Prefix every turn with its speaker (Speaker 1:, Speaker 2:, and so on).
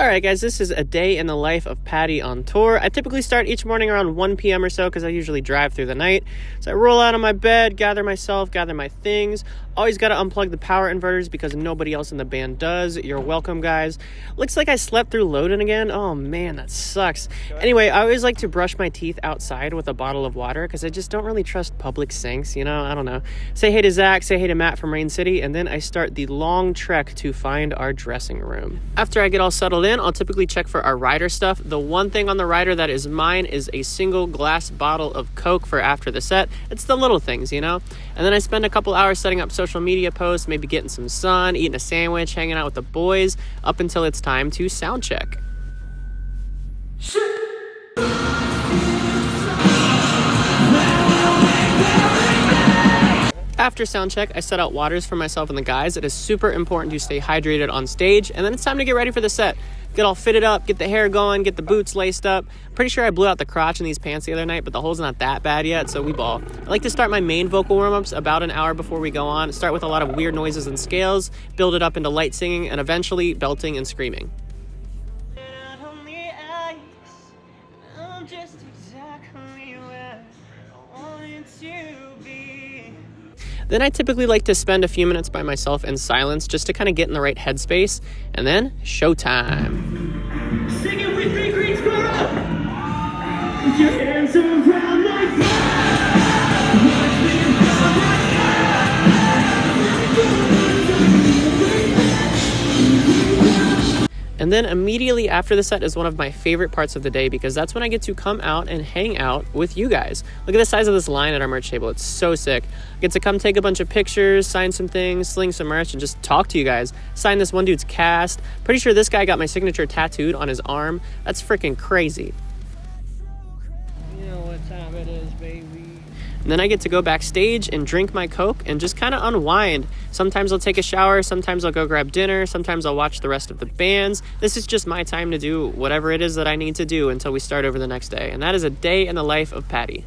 Speaker 1: Alright guys, this is a day in the life of Patty on tour. I typically start each morning around 1 p.m. or so because I usually drive through the night. So I roll out of my bed, gather my things. Always got to unplug the power inverters because nobody else in the band does. You're welcome, guys. Looks like I slept through loading again. Oh man, that sucks. Anyway, I always like to brush my teeth outside with a bottle of water because I just don't really trust public sinks, I don't know. Say hey to Zach, say hey to Matt from Rain City, and then I start the long trek to find our dressing room. After I get all settled in, I'll typically check for our rider stuff. The one thing on the rider that is mine is a single glass bottle of Coke for after the set. It's the little things, And then I spend a couple hours setting up social media posts, maybe getting some sun, eating a sandwich, hanging out with the boys, up until it's time to sound check. After sound check, I set out waters for myself and the guys. It is super important to stay hydrated on stage, and then it's time to get ready for the set. Get all fitted up, get the hair going, get the boots laced up. Pretty sure I blew out the crotch in these pants the other night, but the hole's not that bad yet, so we ball. I like to start my main vocal warm-ups about an hour before we go on. Start with a lot of weird noises and scales, build it up into light singing, and eventually belting and screaming. Then I typically like to spend a few minutes by myself in silence just to kind of get in the right headspace, and then showtime.
Speaker 2: Sing it with me, Greensboro! Put your hands around my
Speaker 1: And then immediately after the set is one of my favorite parts of the day because that's when I get to come out and hang out with you guys. Look at the size of this line at our merch table. It's so sick. I get to come take a bunch of pictures, sign some things, sling some merch, and just talk to you guys. Sign this one dude's cast. Pretty sure this guy got my signature tattooed on his arm. That's freaking crazy.
Speaker 2: You know what time it is, baby.
Speaker 1: And then I get to go backstage and drink my Coke and just kind of unwind. Sometimes I'll take a shower, sometimes I'll go grab dinner, sometimes I'll watch the rest of the bands. This is just my time to do whatever it is that I need to do until we start over the next day. And that is a day in the life of Patty.